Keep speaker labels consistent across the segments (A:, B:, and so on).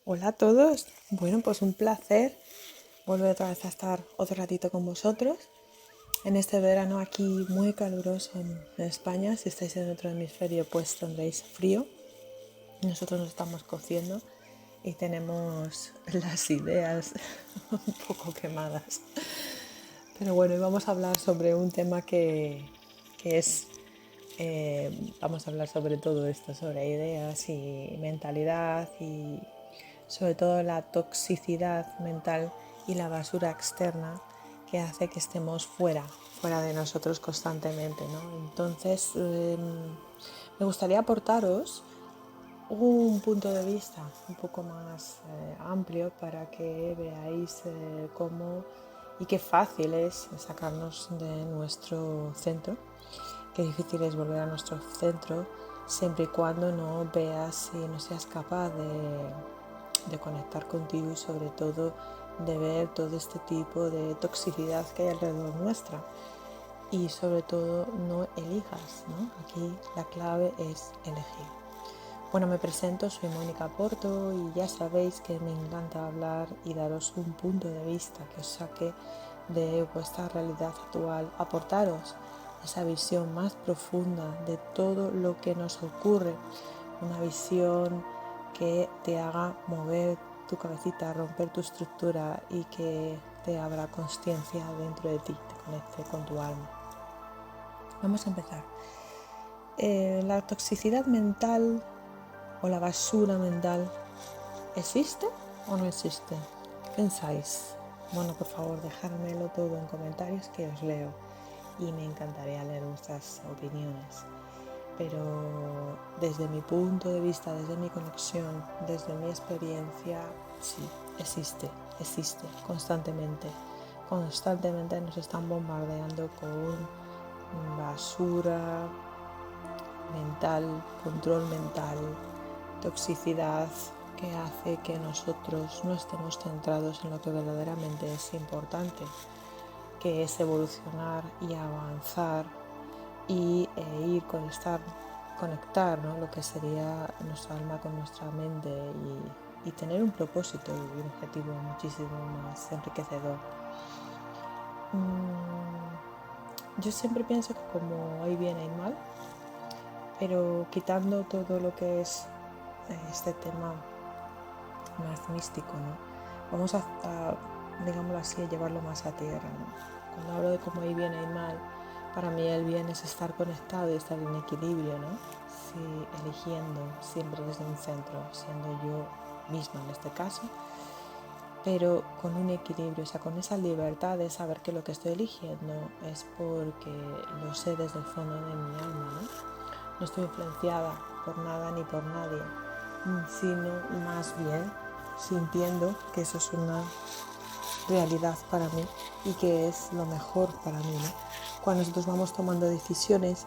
A: Hola a todos. Bueno, pues un placer volver otra vez a estar otro ratito con vosotros. En este verano aquí muy caluroso en España. Si estáis en otro hemisferio, pues tendréis frío. Nosotros nos estamos cociendo y tenemos las ideas un poco quemadas. Pero bueno, hoy vamos a hablar sobre un tema que es vamos a hablar sobre todo esto, sobre ideas y mentalidad y sobre todo la toxicidad mental y la basura externa que hace que estemos fuera de nosotros constantemente, ¿no? Entonces, me gustaría aportaros un punto de vista un poco más amplio para que veáis cómo y qué fácil es sacarnos de nuestro centro. Qué difícil es volver a nuestro centro siempre y cuando no veas y no seas capaz de conectar contigo y sobre todo de ver todo este tipo de toxicidad que hay alrededor nuestra y sobre todo no elijas, ¿no? Aquí la clave es elegir. Bueno, me presento, soy Mónica Porto y ya sabéis que me encanta hablar y daros un punto de vista que os saque de vuestra realidad actual, aportaros esa visión más profunda de todo lo que nos ocurre, una visión que te haga mover tu cabecita, romper tu estructura y que te abra consciencia dentro de ti, te conecte con tu alma. Vamos a empezar. La toxicidad mental o la basura mental, ¿existe o no existe? ¿Qué pensáis? Bueno, por favor, dejármelo todo en comentarios que os leo y me encantaría leer vuestras opiniones. Pero desde mi punto de vista, desde mi conexión, desde mi experiencia, sí, existe constantemente. Constantemente nos están bombardeando con basura mental, control mental, toxicidad que hace que nosotros no estemos centrados en lo que verdaderamente es importante, que es evolucionar y avanzar y ir conectar, ¿no? Lo que sería nuestra alma con nuestra mente y tener un propósito y un objetivo muchísimo más enriquecedor. Yo siempre pienso que como hay bien hay mal, pero quitando todo lo que es este tema más místico, ¿no? Vamos digámoslo así, a llevarlo más a tierra, ¿no? Cuando hablo de cómo hay bien hay mal, para mí el bien es estar conectado y estar en equilibrio, ¿no? Sí, eligiendo siempre desde un centro, siendo yo misma en este caso, pero con un equilibrio, o sea, con esa libertad de saber que lo que estoy eligiendo es porque lo sé desde el fondo de mi alma, ¿no? No estoy influenciada por nada ni por nadie, sino más bien sintiendo que eso es una realidad para mí y que es lo mejor para mí, ¿no? Cuando nosotros vamos tomando decisiones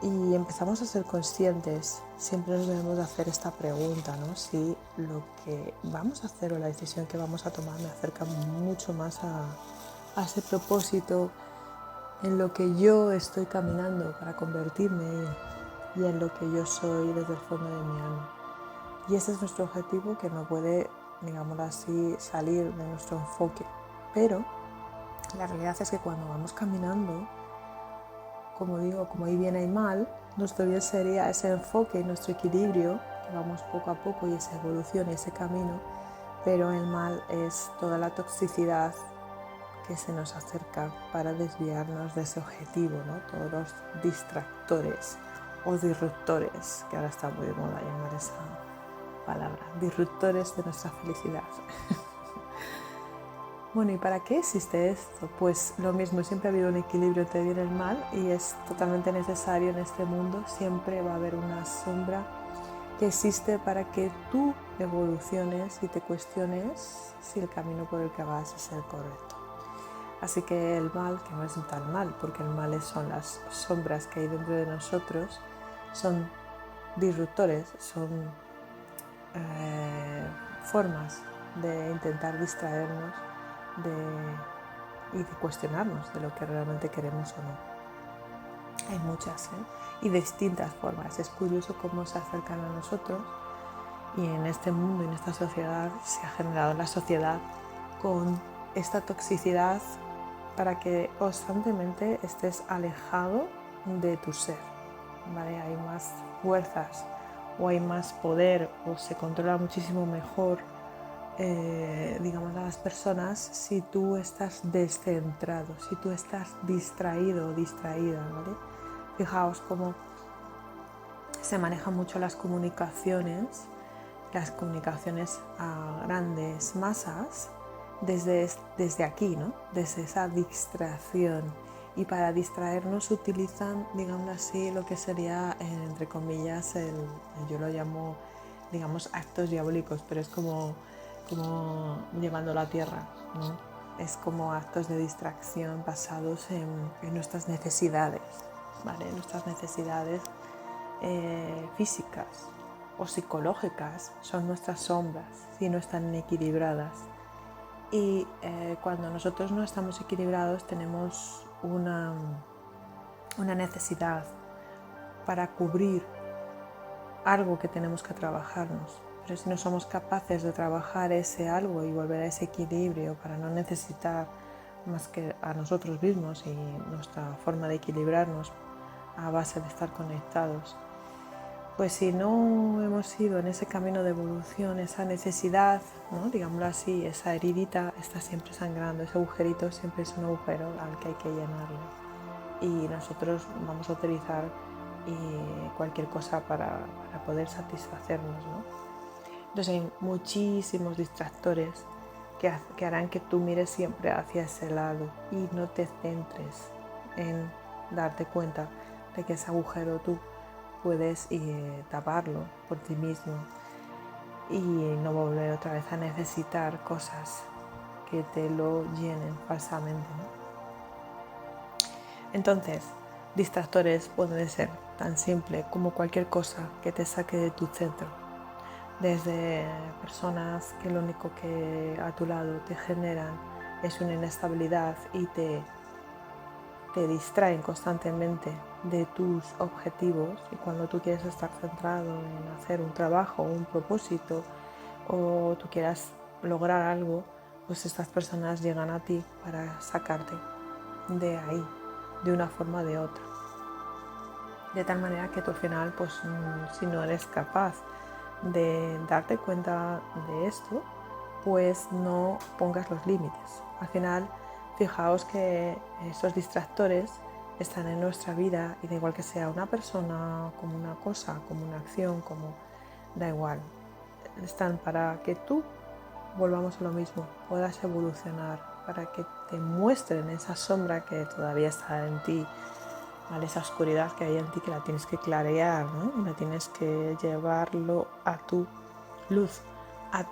A: y empezamos a ser conscientes, siempre nos debemos de hacer esta pregunta, ¿no? Si lo que vamos a hacer o la decisión que vamos a tomar me acerca mucho más a ese propósito en lo que yo estoy caminando para convertirme y en lo que yo soy desde el fondo de mi alma. Y ese es nuestro objetivo, que no puede, digámoslo así, salir de nuestro enfoque. Pero la realidad es que cuando vamos caminando, como digo, como hay bien hay mal, nuestro bien sería ese enfoque y nuestro equilibrio, que vamos poco a poco y esa evolución y ese camino, pero el mal es toda la toxicidad que se nos acerca para desviarnos de ese objetivo, ¿no? Todos los distractores o disruptores, que ahora está muy de moda llamar esa palabra, disruptores de nuestra felicidad. Bueno, ¿y para qué existe esto? Pues lo mismo, siempre ha habido un equilibrio entre el bien y el mal y es totalmente necesario en este mundo, siempre va a haber una sombra que existe para que tú evoluciones y te cuestiones si el camino por el que vas es el correcto. Así que el mal, que no es tan mal, porque el mal son las sombras que hay dentro de nosotros, son disruptores, son formas de intentar distraernos y de cuestionarnos de lo que realmente queremos o no. Hay muchas, y de distintas formas. Es curioso cómo se acercan a nosotros Y en este mundo, en esta sociedad, se ha generado la sociedad con esta toxicidad para que constantemente estés alejado de tu ser, ¿vale? Hay más fuerzas o hay más poder o se controla muchísimo mejor, digamos, a las personas si tú estás descentrado, si tú estás distraído o distraída, ¿vale? Fijaos cómo se manejan mucho las comunicaciones a grandes masas desde aquí, ¿no? Desde esa distracción. Y para distraernos utilizan, digamos así, lo que sería, entre comillas, yo lo llamo, digamos, actos diabólicos, pero es como llevándolo a tierra, ¿no? Es como actos de distracción basados en nuestras necesidades, ¿vale? Nuestras necesidades físicas o psicológicas son nuestras sombras si no están equilibradas. Y cuando nosotros no estamos equilibrados tenemos una necesidad para cubrir algo que tenemos que trabajarnos. Pero si no somos capaces de trabajar ese algo y volver a ese equilibrio para no necesitar más que a nosotros mismos y nuestra forma de equilibrarnos a base de estar conectados, pues si no hemos ido en ese camino de evolución, esa necesidad, ¿no? Digámoslo así, esa heridita está siempre sangrando, ese agujerito siempre es un agujero al que hay que llenarlo. Y nosotros vamos a utilizar cualquier cosa para poder satisfacernos, ¿no? Entonces hay muchísimos distractores que harán que tú mires siempre hacia ese lado y no te centres en darte cuenta de que ese agujero tú puedes taparlo por ti mismo y no volver otra vez a necesitar cosas que te lo llenen falsamente, ¿no? Entonces, distractores pueden ser tan simple como cualquier cosa que te saque de tu centro, desde personas que lo único que a tu lado te generan es una inestabilidad y te distraen constantemente de tus objetivos, y cuando tú quieres estar centrado en hacer un trabajo, un propósito o tú quieras lograr algo, pues estas personas llegan a ti para sacarte de ahí de una forma o de otra, de tal manera que tú al final, pues si no eres capaz de darte cuenta de esto, pues no pongas los límites. Al final, fijaos que estos distractores están en nuestra vida y da igual que sea una persona, como una cosa, como una acción, como da igual. Están para que tú, volvamos a lo mismo, puedas evolucionar, para que te muestren esa sombra que todavía está en ti, ¿vale? Esa oscuridad que hay en ti, que la tienes que clarear, ¿no? Y la tienes que llevarlo a tu luz, a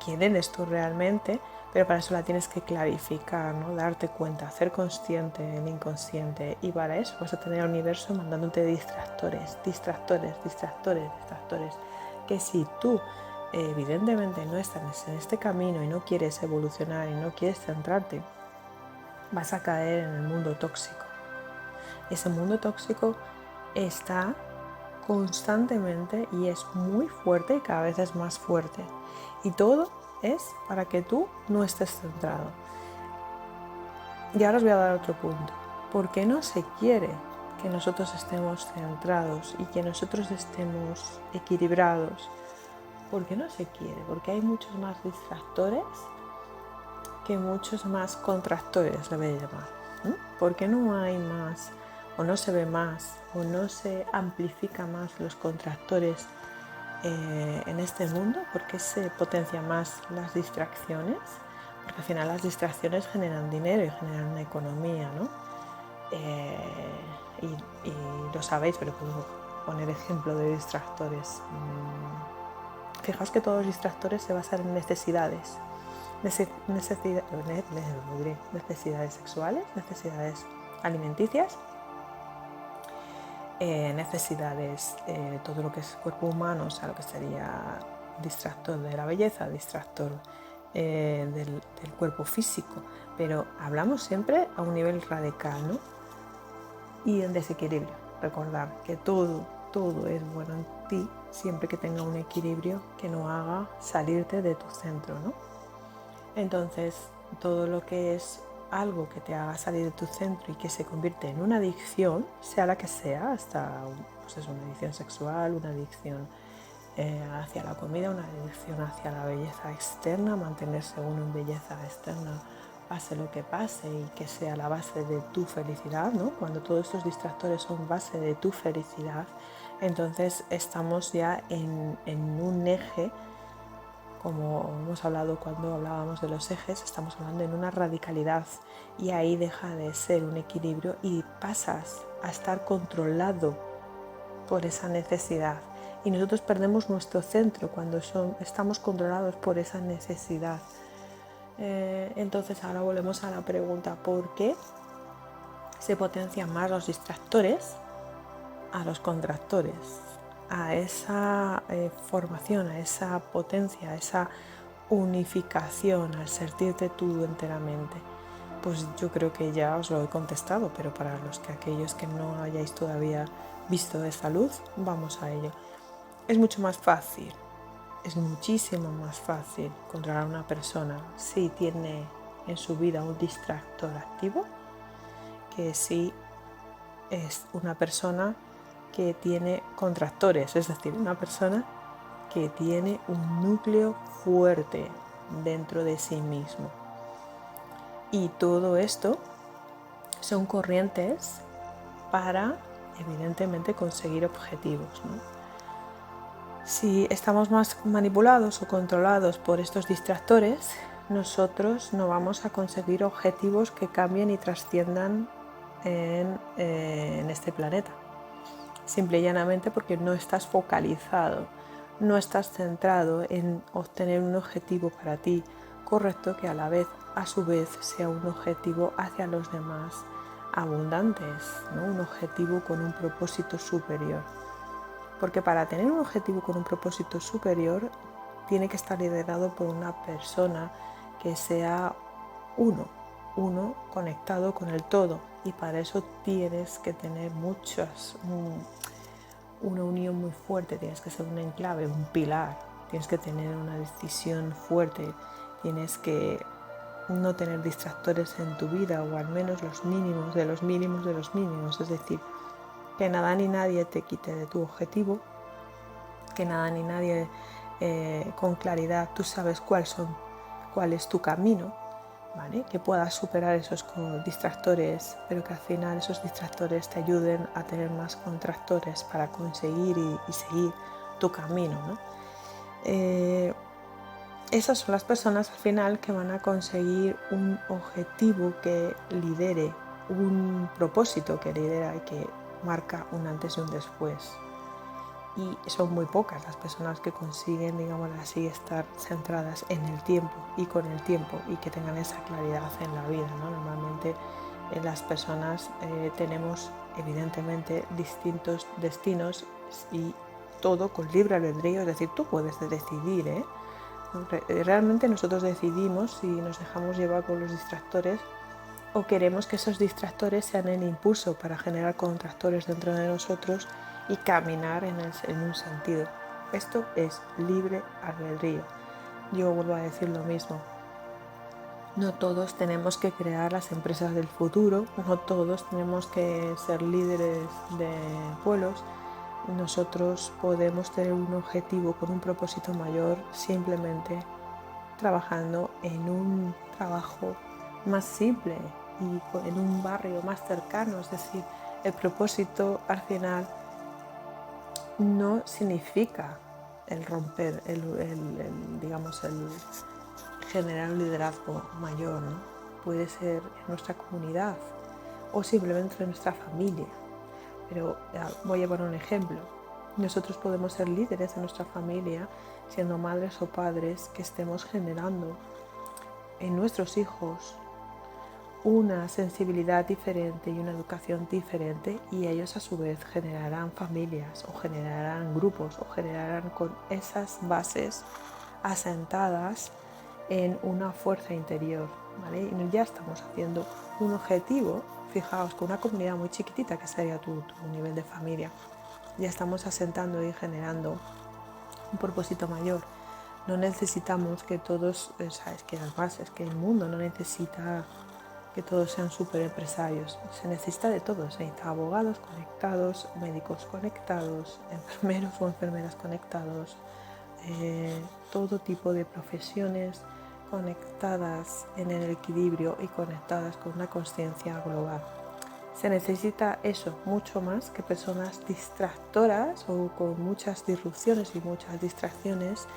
A: quién eres tú realmente, pero para eso la tienes que clarificar, ¿no? Darte cuenta, hacer consciente el inconsciente, y para eso vas a tener al universo mandándote distractores, que si tú evidentemente no estás en este camino y no quieres evolucionar y no quieres centrarte, vas a caer en el mundo tóxico. Ese mundo tóxico está constantemente y es muy fuerte y cada vez es más fuerte. Y todo es para que tú no estés centrado. Y ahora os voy a dar otro punto. ¿Por qué no se quiere que nosotros estemos centrados y que nosotros estemos equilibrados? ¿Por qué no se quiere? Porque hay muchos más distractores que muchos más contractores, le voy a llamar. ¿Por qué no hay más, o no se ve más, o no se amplifica más los contractores en este mundo? ¿Por qué se potencian más las distracciones? Porque al final las distracciones generan dinero y generan una economía, ¿no? Y lo sabéis, pero puedo poner ejemplo de distractores. Fijaos que todos los distractores se basan en necesidades. Necesidades sexuales, necesidades alimenticias, necesidades, todo lo que es cuerpo humano, o sea, lo que sería distractor de la belleza, distractor del cuerpo físico, pero hablamos siempre a un nivel radical, ¿no? Y en desequilibrio. Recordar que todo es bueno en ti, siempre que tenga un equilibrio que no haga salirte de tu centro, ¿no? Entonces, todo lo que es algo que te haga salir de tu centro y que se convierte en una adicción, sea la que sea, hasta pues es una adicción sexual, una adicción hacia la comida, una adicción hacia la belleza externa, mantenerse uno en belleza externa, pase lo que pase y que sea la base de tu felicidad, ¿no? Cuando todos estos distractores son base de tu felicidad, entonces estamos ya en un eje. Como hemos hablado cuando hablábamos de los ejes, estamos hablando en una radicalidad y ahí deja de ser un equilibrio y pasas a estar controlado por esa necesidad. Y nosotros perdemos nuestro centro cuando estamos controlados por esa necesidad. Entonces ahora volvemos a la pregunta, ¿por qué se potencian más los distractores a los contractores? A esa formación, a esa potencia, a esa unificación, al sentirte tú enteramente. Pues yo creo que ya os lo he contestado, pero para aquellos que no hayáis todavía visto esa luz, vamos a ello. Es mucho más fácil, es muchísimo más fácil controlar a una persona si tiene en su vida un distractor activo que si es una persona que tiene contractores, es decir, una persona que tiene un núcleo fuerte dentro de sí mismo. Y todo esto son corrientes para, evidentemente, conseguir objetivos, ¿no? Si estamos más manipulados o controlados por estos distractores, nosotros no vamos a conseguir objetivos que cambien y trasciendan en este planeta. Simple y llanamente porque no estás focalizado, no estás centrado en obtener un objetivo para ti correcto que a su vez sea un objetivo hacia los demás abundantes, ¿no? Un objetivo con un propósito superior. Porque para tener un objetivo con un propósito superior tiene que estar liderado por una persona que sea uno conectado con el todo, y para eso tienes que tener una unión muy fuerte, tienes que ser un enclave, un pilar, tienes que tener una decisión fuerte, tienes que no tener distractores en tu vida, o al menos los mínimos de los mínimos de los mínimos, es decir, que nada ni nadie te quite de tu objetivo, que nada ni nadie con claridad tú sabes cuál es tu camino, ¿vale? Que puedas superar esos distractores, pero que al final esos distractores te ayuden a tener más contractores para conseguir y seguir tu camino, ¿no? Esas son las personas al final que van a conseguir un objetivo que lidere, un propósito que lidera y que marca un antes y un después. Y son muy pocas las personas que consiguen, digamos así, estar centradas en el tiempo y con el tiempo y que tengan esa claridad en la vida, ¿no? Normalmente las personas tenemos evidentemente distintos destinos y todo con libre albedrío, es decir, tú puedes decidir, ¿eh? Realmente nosotros decidimos si nos dejamos llevar por los distractores o queremos que esos distractores sean el impulso para generar contractores dentro de nosotros y caminar en un sentido. Esto es libre albedrío. Yo vuelvo a decir lo mismo. No todos tenemos que crear las empresas del futuro, no todos tenemos que ser líderes de pueblos. Nosotros podemos tener un objetivo con un propósito mayor simplemente trabajando en un trabajo más simple y en un barrio más cercano. Es decir, el propósito al final no significa el romper, digamos, el generar un liderazgo mayor, ¿no? Puede ser en nuestra comunidad o simplemente en nuestra familia. Pero voy a poner un ejemplo. Nosotros podemos ser líderes en nuestra familia siendo madres o padres que estemos generando en nuestros hijos una sensibilidad diferente y una educación diferente, y ellos a su vez generarán familias o generarán grupos o generarán con esas bases asentadas en una fuerza interior, ¿vale? Y ya estamos haciendo un objetivo, fijaos, con una comunidad muy chiquitita que sería tu nivel de familia, ya estamos asentando y generando un propósito mayor. No necesitamos que todos, sabes que además es que el mundo no necesita que todos sean súper empresarios, se necesita de todos, se necesita abogados conectados, médicos conectados, enfermeros o enfermeras conectados, todo tipo de profesiones conectadas en el equilibrio y conectadas con una conciencia global. Se necesita eso mucho más que personas distractoras o con muchas disrupciones y muchas distracciones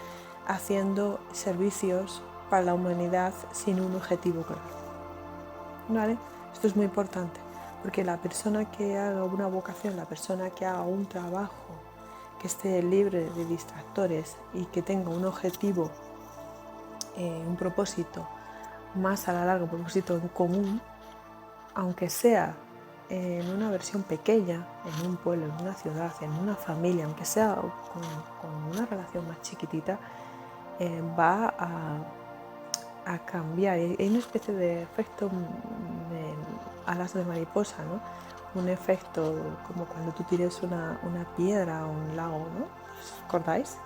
A: haciendo servicios para la humanidad sin un objetivo claro. ¿Vale? Esto es muy importante porque la persona que haga una vocación, la persona que haga un trabajo que esté libre de distractores y que tenga un objetivo, un propósito más a la larga, un propósito en común, aunque sea en una versión pequeña, en un pueblo, en una ciudad, en una familia, aunque sea con una relación más chiquitita, va a cambiar. Hay una especie de efecto alas de mariposa, ¿no? Un efecto como cuando tú tires una piedra a un lago, ¿no? ¿Os acordáis?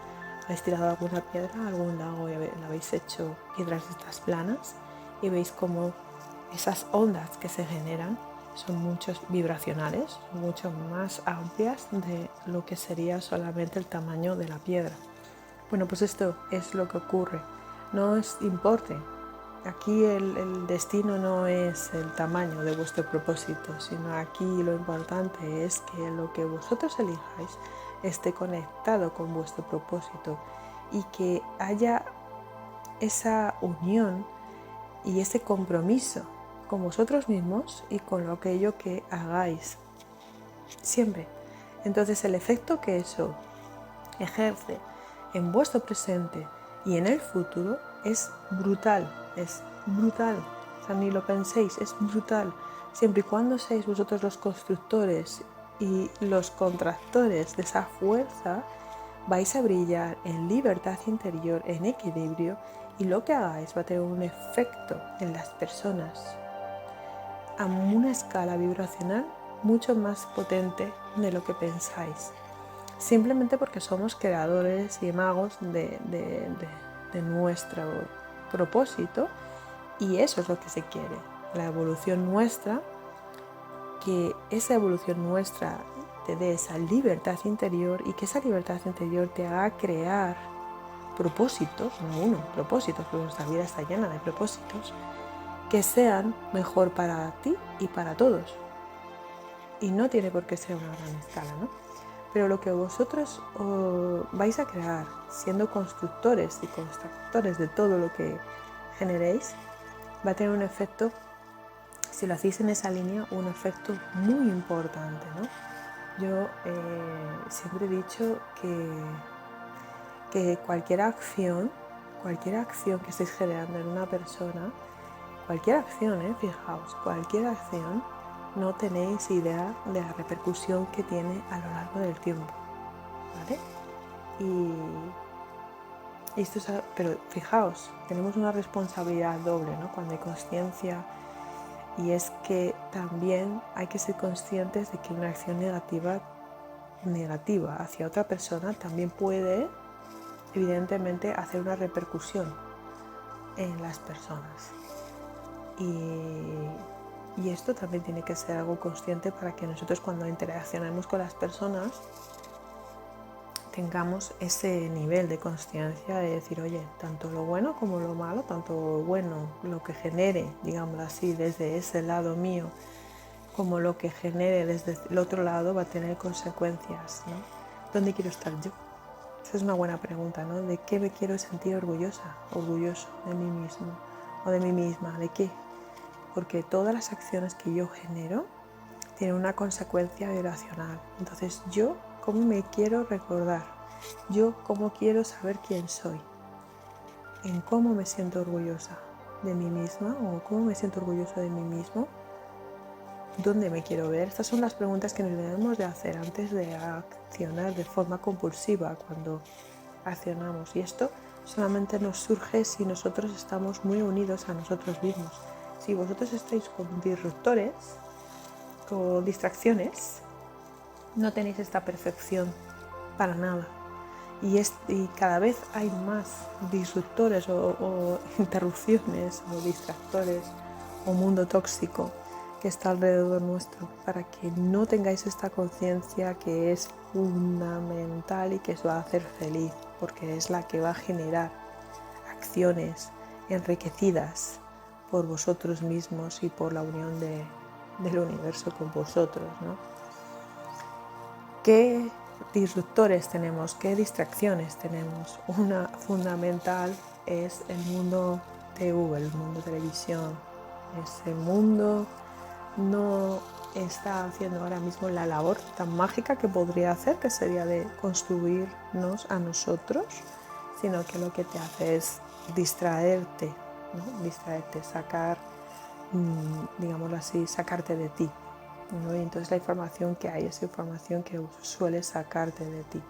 A: ¿Habéis tirado alguna piedra a algún lago y la habéis hecho piedras de estas planas? Y veis como esas ondas que se generan son muchos vibracionales, son mucho más amplias de lo que sería solamente el tamaño de la piedra. Bueno, pues esto es lo que ocurre. No os importe. Aquí el destino no es el tamaño de vuestro propósito, sino aquí lo importante es que lo que vosotros elijáis esté conectado con vuestro propósito y que haya esa unión y ese compromiso con vosotros mismos y con lo aquello que hagáis siempre. Entonces el efecto que eso ejerce en vuestro presente y en el futuro es brutal, o sea, ni lo penséis, es brutal, siempre y cuando seáis vosotros los constructores y los contractores de esa fuerza, vais a brillar en libertad interior, en equilibrio, y lo que hagáis va a tener un efecto en las personas a una escala vibracional mucho más potente de lo que pensáis. Simplemente porque somos creadores y magos de nuestro propósito y eso es lo que se quiere, la evolución nuestra, que esa evolución nuestra te dé esa libertad interior y que esa libertad interior te haga crear propósitos, no uno, propósitos, porque nuestra vida está llena de propósitos, que sean mejor para ti y para todos. Y no tiene por qué ser una gran escala, ¿no? Pero lo que vosotros vais a crear siendo constructores y constructores de todo lo que generéis va a tener un efecto, si lo hacéis en esa línea, un efecto muy importante, ¿no? Yo siempre he dicho que cualquier acción que estéis generando en una persona, cualquier acción, fijaos, cualquier acción, no tenéis idea de la repercusión que tiene a lo largo del tiempo, ¿vale? Y esto es, pero fijaos, tenemos una responsabilidad doble, ¿no? Cuando hay consciencia, y es que también hay que ser conscientes de que una acción negativa hacia otra persona también puede, evidentemente, hacer una repercusión en las personas. Y esto también tiene que ser algo consciente para que nosotros cuando interaccionemos con las personas tengamos ese nivel de consciencia de decir, oye, tanto lo bueno como lo malo, tanto bueno, lo que genere, digámoslo así, desde ese lado mío, como lo que genere desde el otro lado va a tener consecuencias, ¿no? ¿Dónde quiero estar yo? Esa es una buena pregunta, ¿no? ¿De qué me quiero sentir orgulloso de mí mismo o de mí misma? ¿De qué? Porque todas las acciones que yo genero tienen una consecuencia vibracional. Entonces, yo, ¿cómo me quiero recordar? Yo, ¿cómo quiero saber quién soy? ¿En cómo me siento orgullosa de mí misma o cómo me siento orgulloso de mí mismo? ¿Dónde me quiero ver? Estas son las preguntas que nos debemos de hacer antes de accionar de forma compulsiva cuando accionamos. Y esto solamente nos surge si nosotros estamos muy unidos a nosotros mismos. Si vosotros estáis con disruptores, con distracciones, No tenéis esta perfección para nada. Y cada vez hay más disruptores o interrupciones o distractores o mundo tóxico que está alrededor nuestro, para que no tengáis esta conciencia que es fundamental y que os va a hacer feliz, porque es la que va a generar acciones enriquecidas por vosotros mismos y por la unión del universo con vosotros, ¿no? ¿Qué disruptores tenemos? ¿Qué distracciones tenemos? Una fundamental es el mundo TV, el mundo televisión. Ese mundo no está haciendo ahora mismo la labor tan mágica que podría hacer, que sería de construirnos a nosotros, sino que lo que te hace es distraerte, ¿no? Distraerte, sacar, digámoslo así, sacarte de ti, ¿no? Y entonces la información que hay es información que suele sacarte de ti.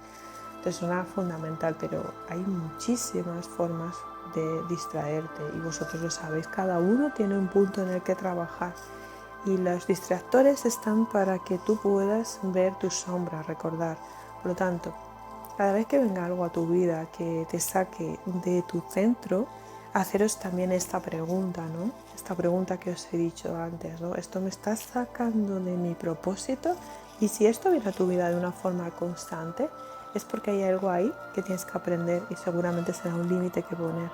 A: Entonces es una fundamental, pero hay muchísimas formas de distraerte y vosotros lo sabéis, cada uno tiene un punto en el que trabajar. Y los distractores están para que tú puedas ver tus sombras, recordar. Por lo tanto, cada vez que venga algo a tu vida que te saque de tu centro, haceros también esta pregunta, ¿no? Esta pregunta que os he dicho antes, ¿no? ¿Esto me está sacando de mi propósito? Y si esto viene a tu vida de una forma constante, es porque hay algo ahí que tienes que aprender y seguramente será un límite que poner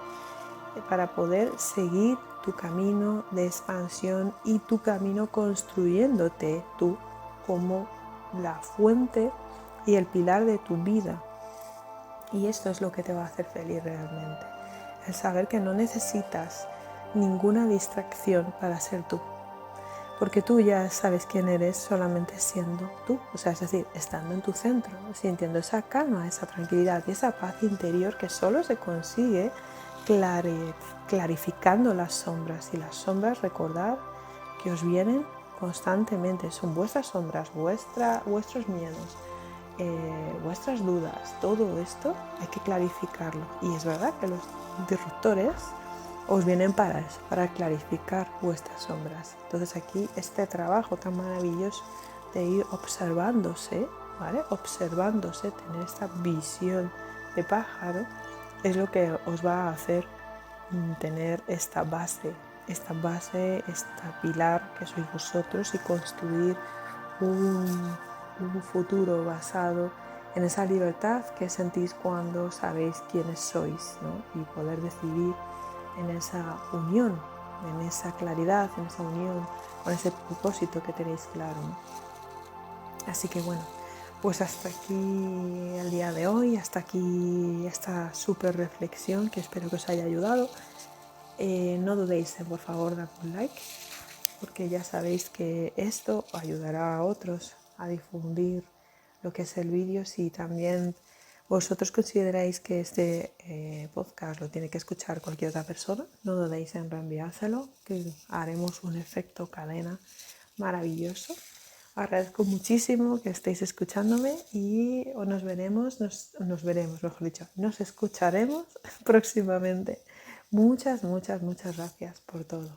A: para poder seguir tu camino de expansión y tu camino construyéndote tú como la fuente y el pilar de tu vida. Y esto es lo que te va a hacer feliz realmente. El saber que no necesitas ninguna distracción para ser tú. Porque tú ya sabes quién eres solamente siendo tú. O sea, es decir, estando en tu centro, sintiendo esa calma, esa tranquilidad y esa paz interior que solo se consigue clarificando las sombras. Y las sombras, recordad que os vienen constantemente. Son vuestras sombras, vuestros miedos, vuestras dudas. Todo esto hay que clarificarlo. Y es verdad que los disruptores os vienen para eso, para clarificar vuestras sombras. Entonces aquí este trabajo tan maravilloso de ir observándose, ¿vale? Observándose, tener esta visión de pájaro, es lo que os va a hacer tener esta base, esta pilar que sois vosotros y construir un futuro basado en esa libertad que sentís cuando sabéis quiénes sois, ¿no? Y poder decidir en esa unión, en esa claridad, en esa unión, con ese propósito que tenéis claro, ¿no? Así que bueno, pues hasta aquí el día de hoy, hasta aquí esta súper reflexión que espero que os haya ayudado. No dudéis en, por favor, dar un like, porque ya sabéis que esto ayudará a otros a difundir lo que es el vídeo. Si también vosotros consideráis que este podcast lo tiene que escuchar cualquier otra persona, no dudéis en reenviárselo, que haremos un efecto cadena maravilloso. Agradezco muchísimo que estéis escuchándome y nos veremos, mejor dicho, nos escucharemos próximamente. Muchas gracias por todo.